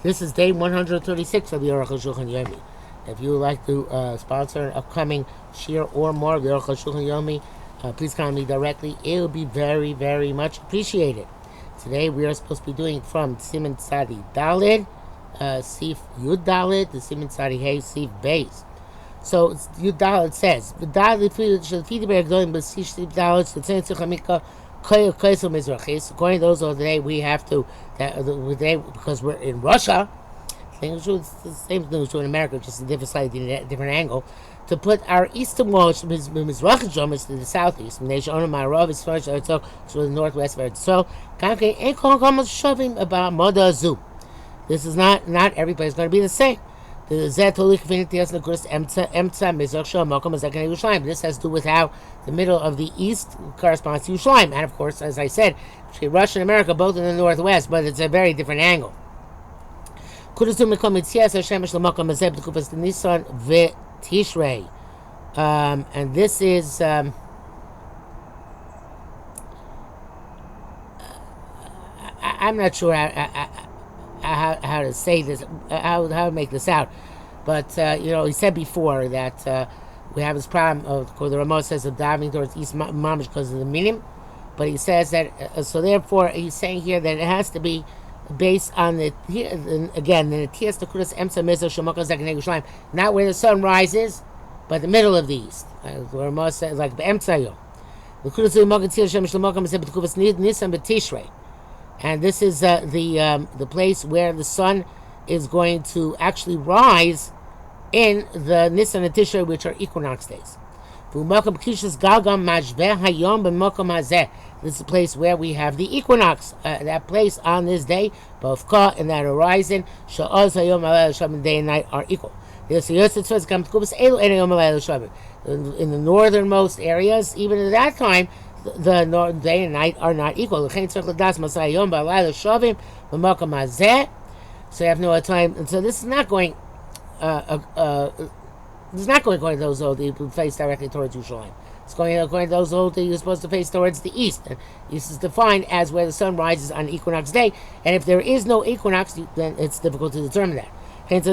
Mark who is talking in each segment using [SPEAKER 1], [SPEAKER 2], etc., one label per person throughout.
[SPEAKER 1] This is day 136 of the Arukh HaShulchan Yomi. If you would like to sponsor an upcoming shir or more of the Arukh HaShulchan Yomi, please contact me directly. It will be very, very much appreciated. Today we are supposed to be doing from Siman Tzadi Dalid, Sif Yud Dalid, to Siman Tzadi Hey, Sif Beis. So Yud Dalid says, according to those of the day, we have to, because we're in Russia, it's the same thing as in America, just a slightly different angle, to put our eastern wall, to the southeast, to the northwest of so this is not everybody's going to be the same. This has to do with how the middle of the east corresponds to Yerushalayim. And of course, as I said, between Russia and America, both in the northwest, but it's a very different angle. And this is I'm not sure how to say this, how to make this out, but he said before that we have this problem of, the Ramah says, of diving towards East Mamish because of the minim, but he says that so therefore he's saying here that it has to be based on the Netias Tekudas Emsa Mezah Shemokos Zakenei Yerushalayim, not where the sun rises, but the middle of the east. The Ramah says like Be'emtzayo. And this is the place where the sun is going to actually rise in the Nisan and Tishrei, which are equinox days. This is a place where we have the equinox, that place on this day, both Ka and that horizon, day and night are equal. In the northernmost areas, even at that time, the day and night are not equal. So you have no time, and so this is not going. This is not going according to those old you face directly towards Yerushalayim. It's going according to those old you're supposed to face towards the east. And east is defined as where the sun rises on equinox day. And if there is no equinox, then it's difficult to determine that. And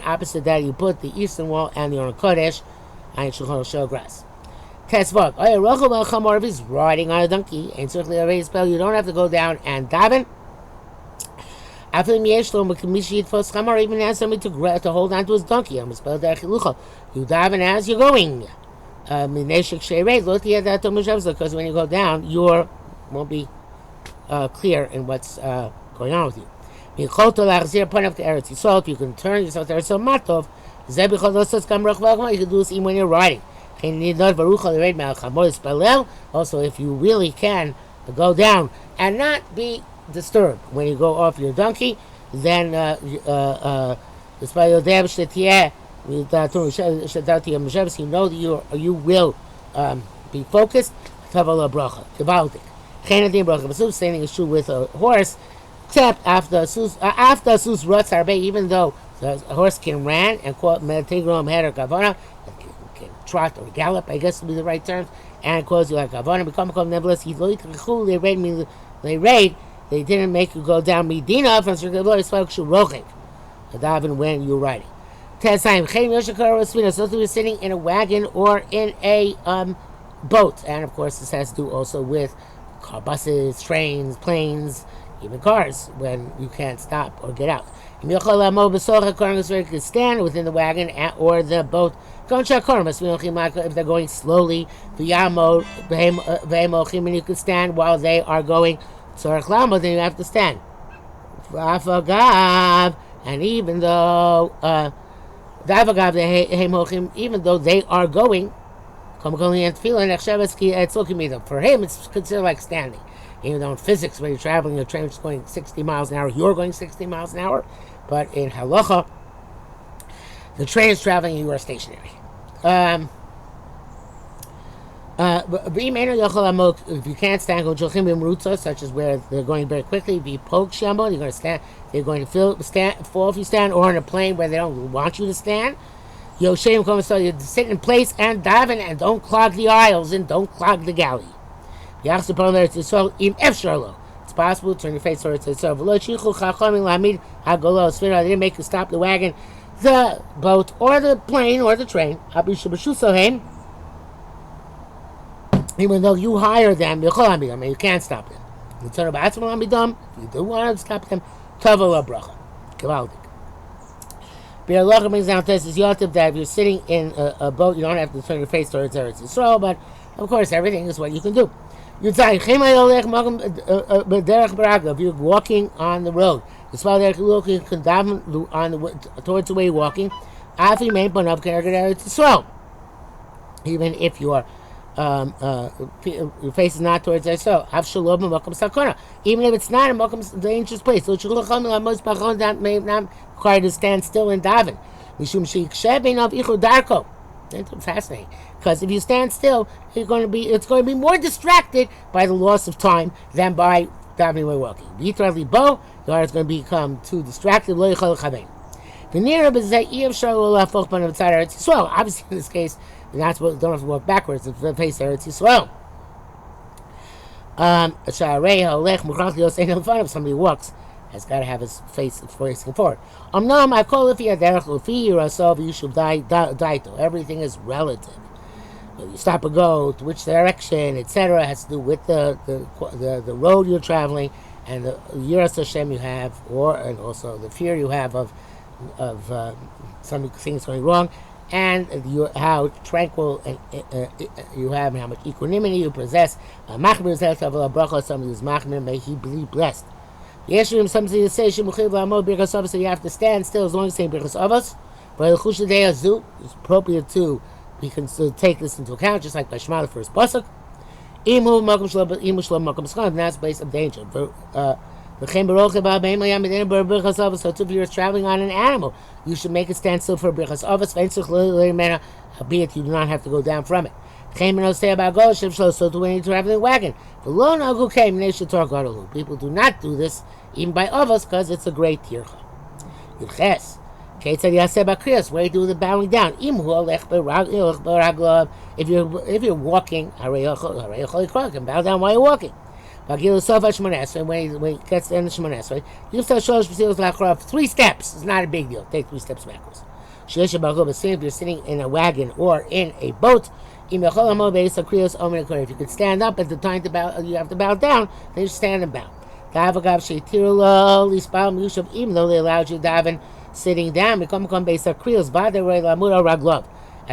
[SPEAKER 1] opposite that, you put the eastern wall and the Aron Kodesh on Shulchan Shogras. Tesvok. If he's riding on a donkey, you don't have to go down and daven. Even as somebody to hold on to his donkey, you daven as you're going. Because when you go down, you won't be clear in what's going on with you. You can turn yourself to Eretz Matov. You can do this even when you're riding. Also, if you really can go down and not be disturbed when you go off your donkey, then you know that you will be focused. Same thing is true with a horse, except after sus ruts arbe, even though the horse can run and quote meditigrom head or kavana, can trot or gallop, I guess would be the right terms, and calls you like kavana. Become nevertheless, they didn't make you go down Medina from Daven when you're riding. So you're sitting in a wagon or in a boat, and of course this has to do also with car, buses, trains, planes, even cars, when you can't stop or get out. You can stand within the wagon or the boat. If they're going slowly, and you can stand while they are going, then you have to stand. And even though even though they are going, for him it's considered like standing. Even though in physics, when you're traveling, the train is going 60 miles an hour, you're going 60 miles an hour. But in halacha, the train is traveling and you are stationary. If you can't stand, such as where they're going very quickly, if you poke shambo, you're going to stand. They're going to fall if you stand, or in a plane where they don't want you to stand. So you sit in place and daven, and don't clog the aisles and don't clog the galley. It's possible to turn your face towards Yisrael. They didn't make you stop the wagon, the boat, or the plane, or the train. Even though you hire them, you can't stop them. If you do want to stop them, bracha. Bi'alacha brings down this is yotiv that if you're sitting in a boat, you don't have to turn your face towards Eretz Yisrael, but of course everything is what you can do. If you're walking on the road, towards the way you're walking, even if your face is not towards Yisrael, even if it's not a dangerous place, not required to stand still and daven. Fascinating, because if you stand still, it's going to be more distracted by the loss of time than by davening while walking. Your heart is going to become too distracted. Obviously, in this case, you're not supposed, don't have to walk backwards and face Eretz Yisrael. If somebody walks, has got to have his face facing forward. Everything is relative. When you stop and go, to which direction, etc., has to do with the road you're traveling and the yiras Hashem you have, and also the fear you have of some things going wrong, and how tranquil you have, and how much equanimity you possess. Somebody who's machmir, may he be blessed. Something to say, so you have to stand still as long as you're saying Birchas Avos. But it's appropriate to, we can still take this into account, just like by Shema, the first pasuk. That's based on danger. So if you're traveling on an animal, you should make it stand still for Birchas Avos, albeit you do not have to go down from it. So to when you're traveling a wagon, people do not do this even by Avos because it's a great tircha. Where you do the bowing down. If you're walking, you can bow down while you're walking. When he gets to the end of Shemona Esrei, you start 3 steps. It's not a big deal. Take 3 steps backwards. If you're sitting in a wagon or in a boat, if you could stand up at the time to bow, you have to bow down, then you stand and bow. Even though they allowed you to daven sitting down, at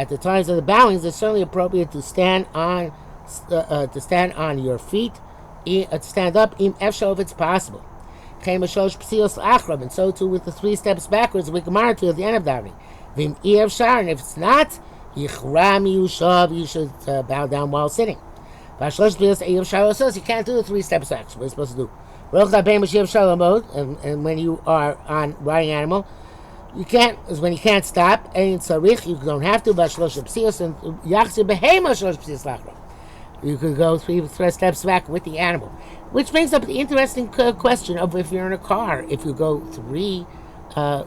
[SPEAKER 1] the times of the bowings, it's certainly appropriate to stand on your feet, to stand up, if it's possible. And so too with the 3 steps backwards, we come on to at the end of davening. And if it's not, you should bow down while sitting. You can't do the 3 steps back. So what are you supposed to do? And when you are on riding an animal, you can't, is when you can't stop, and you don't have to, you could go 3 steps back with the animal. Which brings up the interesting question of if you're in a car, if you go 3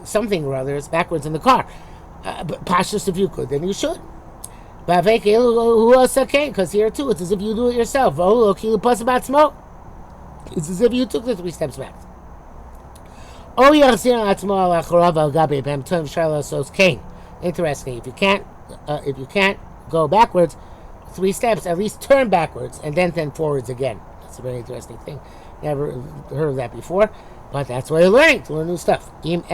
[SPEAKER 1] something or other, it's backwards in the car. But Pashtus, if you could, then you should. Because here too, it's as if you do it yourself. It's as if you took the 3 steps back. Interesting. If you can't go backwards 3 steps, at least turn backwards and then forwards again. That's a very interesting thing. Never heard of that before, but that's why you're learning, to learn new stuff. It's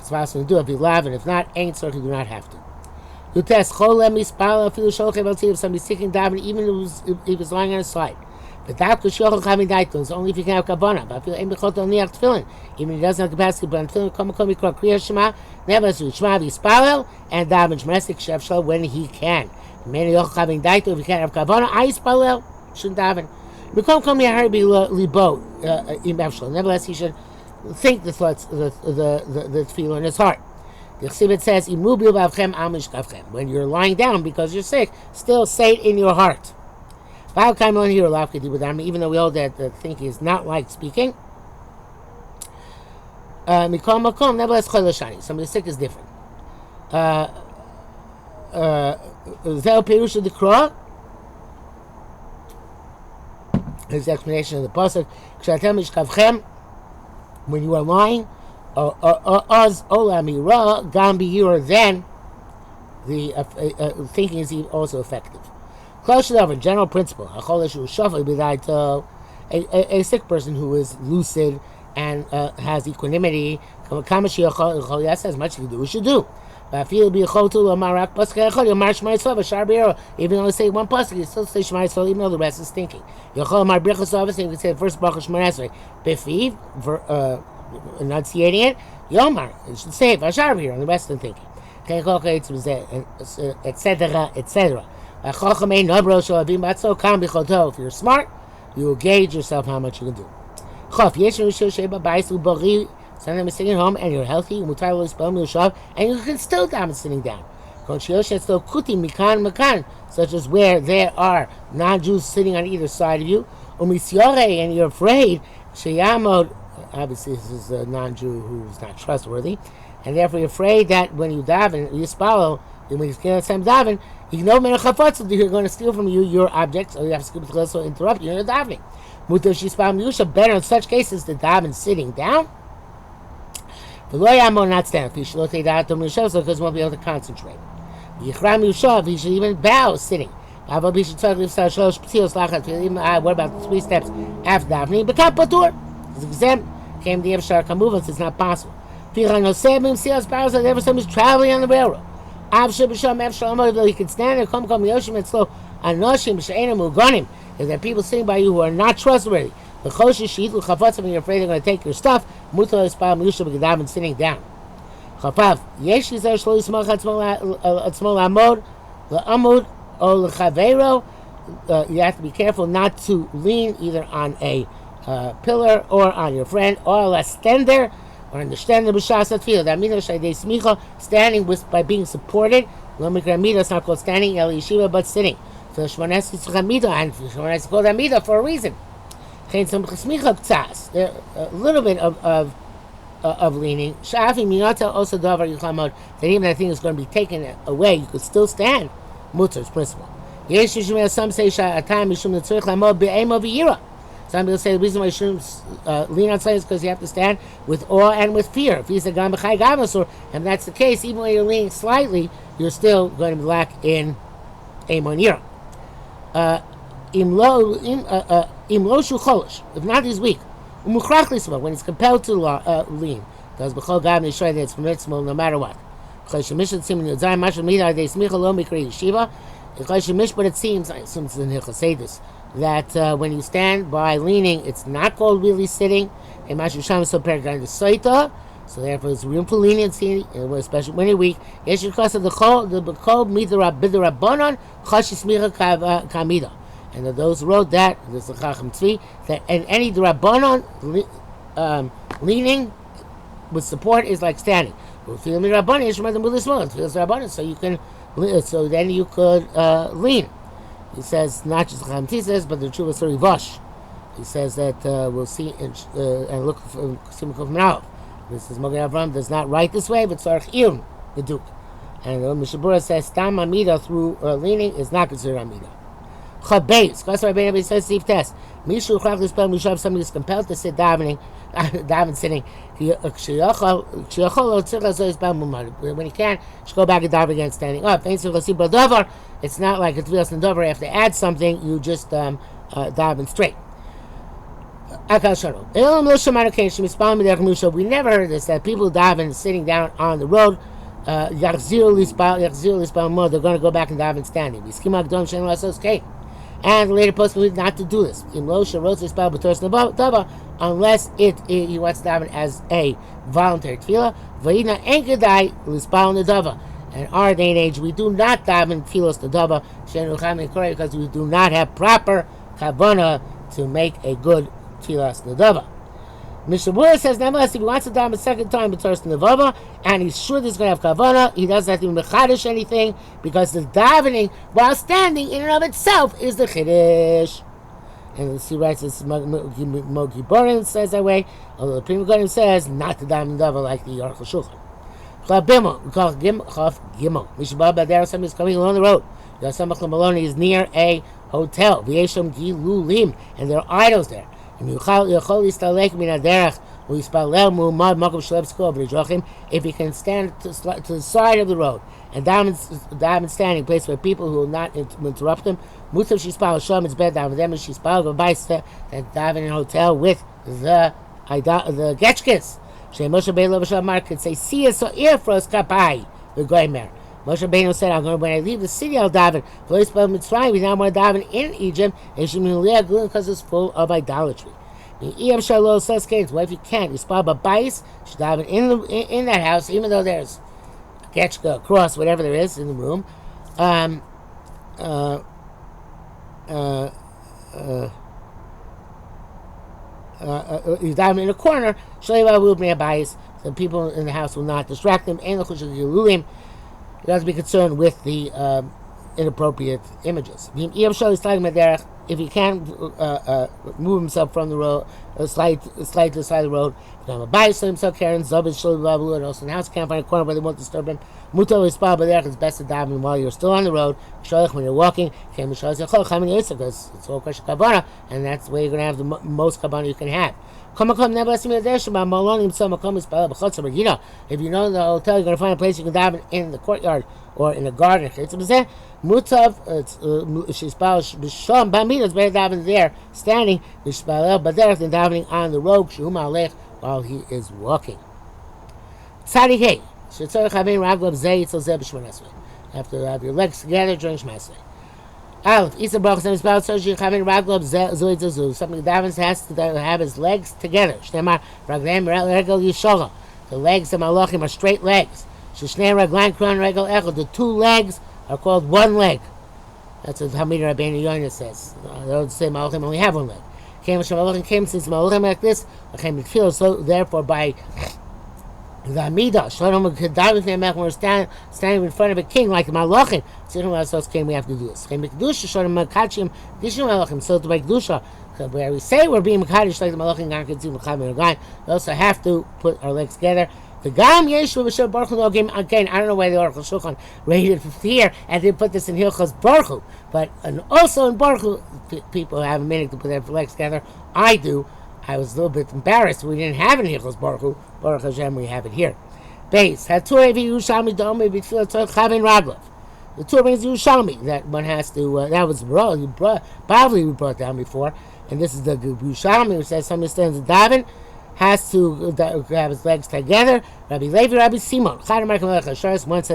[SPEAKER 1] possible to do if you love, and if not, ain't certainly do not have to. You test if somebody's seeking daven, even if he's lying on his side. But it's only if you can have kavanah. But even if he doesn't have capacity, but until come Kriya Shema, never do Shema v'Yispalel and daven Shemesik Shef Shal when he can. If you can't have kavanah, I Yispalel shouldn't daven. Nevertheless, he should think the thoughts, the tefillah in his heart. The Chsibit says, when you're lying down because you're sick, still say it in your heart. Even though we hold that the thinking is not like speaking. Nevertheless, somebody sick is different. His explanation of the pasuk: when you are lying, oz olamira gambiyur, then the thinking is also effective. Close over general principle: a sick person who is lucid and has equanimity, as much as you do, we should do. Even though they say one pasuk, you still say Shema Yisrael, even though the rest is thinking. You can say the first bracha Shema Yisrael, befiv, enunciating it. Yomar, you should say Vashar here, and the rest is thinking. Etc., etc. If you're smart, you will gauge yourself how much you can do. Sometimes sitting home and you're healthy, and you can still daven sitting down. Such as where there are non-Jews sitting on either side of you, and you're afraid, obviously this is a non-Jew who's not trustworthy, and therefore you're afraid that when you daven, you follow, when you get some daven, you know you're going to steal from you your objects, or you have to skip the so interrupt you in your davening. Better in such cases to daven sitting down. Not stand, because you won't be able to concentrate. He should even bow sitting. What about the 3 steps after davening? Become patur. It's exempt. Came the Evshar Kamuvans, it's not possible. Every time he's traveling on the railroad. He can stand and come Yoshim and slow. If there are people sitting by you who are not trustworthy, when you're afraid they're going to take your stuff, sitting down. You have to be careful not to lean either on a pillar or on your friend, or a stender, or understand the b'shas atfilah. That means standing by being supported. It's not called standing, el yeshiva, but sitting. So Shmones is called amida for a reason. There's a little bit of leaning. That even that thing is going to be taken away, you could still stand. Mutzer's principle. Some say some people say the reason why you shouldn't lean on something is because you have to stand with awe and with fear. If he's a gam b'chai gamasur, and that's the case, even when you're leaning slightly, you're still going to lack in amon yira. If not, he's weak. When he's compelled to lean, because b'chol gam yisrael it's mitzvah no matter what. But it seems, I assume it's in Hilchos that when you stand by leaning, it's not called really sitting. So therefore, there's room for leniency, especially when you're weak. And those wrote that, there's a Chacham Tzvi, that and any Drabanon leaning with support is like standing. So you can, so then you could lean. He says, not just Chacham Tzvi says, but the Tshuva Suri Vosh. He says that we'll see and look for Simcha Manav. This is Mogen Avram does not write this way, but Tzarech Iyun, the Duke. And Mishabura says, Stam Amida through leaning is not considered Amida. Chabeis, Kosar Rabbeinu says, Steve Test. Mishu Chach Lispel Mishav, somebody is compelled to sit davening sitting. When he can, should go back and daven again standing up. It's not like a Tvilas Nadover. If they add something, you just daven straight. We never heard this, that people daven sitting down on the road. They're going to go back and daven standing. And the later post not to do this. Unless he wants to daven as a voluntary tefillah. In our day and age, we do not daven tefillos nedava because we do not have proper kavanah to make a good tefillas nedava. Mishabura says, nevertheless, if he wants to daven a second time b'toras nedava, and he's sure he's going to have kavanah, he doesn't have to mechadish anything, because the davening while standing in and of itself is the chiddush. And he writes this, Mogi Borin says that way, although the Prima Godim says not to daven nedava like the Arukh HaShulchan. We call Gimel. Mishabura Badar, somebody is coming along the road. Maloney is near a hotel. V'yesham gilulim, and there are idols there. If you can stand to the side of the road and daven standing, place where people who will not interrupt them, Mutav Shispal Shom, it's better daven them, and Shispal Gabaista, than daven in a hotel with the Getchkis. Moshe Bein Mark could say, see us so ear for us kapai, the Goymer. Moshe Bein said, when I leave the city, I'll daven. We now want to daven in Egypt, because it's full of idolatry. What if you can't? You spell Babais, you should daven in that house, even though there's a Getchka, a cross, whatever there is in the room. You dive in a corner, the people in the house will not distract them, and you have to be concerned with the inappropriate images. If he can't move himself from the road, slide to the side of the road, and also in the house can't find a corner where they won't disturb him. It's best to dive in while you're still on the road. When you're walking, because it's all question kavanah, and that's where you're going to have the most kavanah you can have. If you know the hotel, you're going to find a place you can dive in the courtyard or in the garden. Mutav, Shishpal Bambino, it's better davening there, standing, but there than davening on the road, while he is walking. Tzadik Hey, you have to have your legs together during Shmasrei. Aleph, Isa Baruch Sam Yisrael Tzorchi Chavin Raglob Zoy Zazu. Something davens has to have his legs together. Shneimar Ragleim Regel Yishola. The legs of Malachim are straight legs. Shnei Ragleim Kron Regel Echel. The two legs are called one leg. That's what Hamid Rabbeinu Yoina says. They don't say Malachim only have one leg. Came since Malachim like this. So therefore by the Amidah, when we're standing in front of a king like the Malachim, we have to do this. So to make Kedusha, where we say we're being Mekadosh like the Malachim, we also have to put our legs together. Again, I don't know why the Arukh HaShulchan rated it here and they put this in Hilchos Baruch Hu, but also in Baruch Hu, people have a minute to put their legs together. I do. I was a little bit embarrassed we didn't have it in Hilchos Baruch Hu. Baruch Hashem, we have it here. Base. The Torah brings Yerushalmi that one has to. That was probably we brought down before, and this is the Yerushalmi which says somebody stands in daven has to have his legs together. Rabbi Levi, Rabbi Simon. One said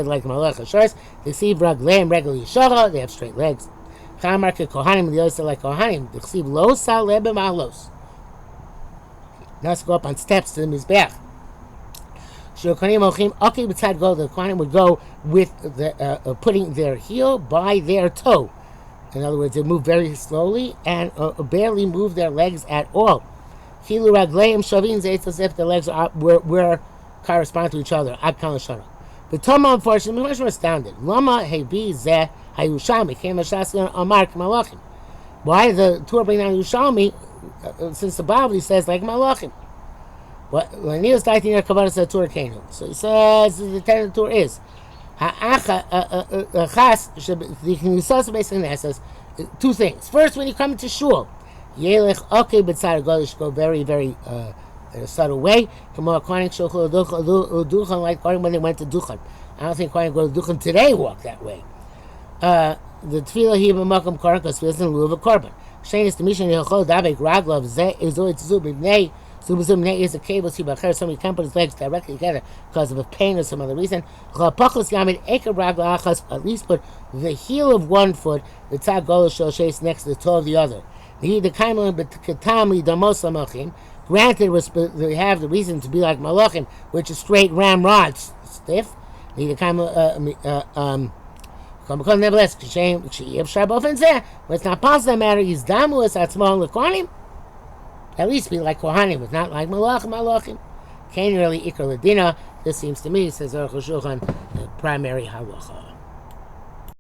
[SPEAKER 1] like Malach HaSharis. They see Ragleim Regel Yishola. They have straight legs. Kohanim. The other said like Kohanim. They see Los Lebe Malos. Now let's go up on steps to the Mizbeach. The Kohanim would go with putting their heel by their toe. In other words, they move very slowly and barely move their legs at all. Hilu Ragleim Shavin Zayt, as if the legs were correspond to each other. Ad Kan Lashana. The Toma, unfortunately, much more astounded. Lama Hebi Zeh Hayushami came Ashaskan Amar Malachim. Why the Torah bring down Yushami? Since the Bible says like Malachim. What when Neil's Taitin Kavadas the Torah came. So he says the tenet of the Torah is basically says two things. First, when you come to shul, Yelech okay b'tzad Godesh go very very in a subtle way. Like when they went to Duchan. I don't think Kohen go to Duchan today walk that way. The tefillah he b'makom korban because he doesn't live a korban. Shane is the mission Yechol Dabek Raglov Zeh is always Zubinei. Zubinei is a cable Sibacher. Somebody can't put his legs directly together because of a pain or some other reason. At least put the heel of one foot, the tzad Golos Shel next to the toe of the other. Granted, they have the reason to be like Malachim, which is straight ramrods, stiff. Nevertheless, when it's not possible that matter, at least be like Kohanim, but not like Malachim. Can't really Ikar Ladina. This seems to me, says Arukh HaShulchan, the primary halacha.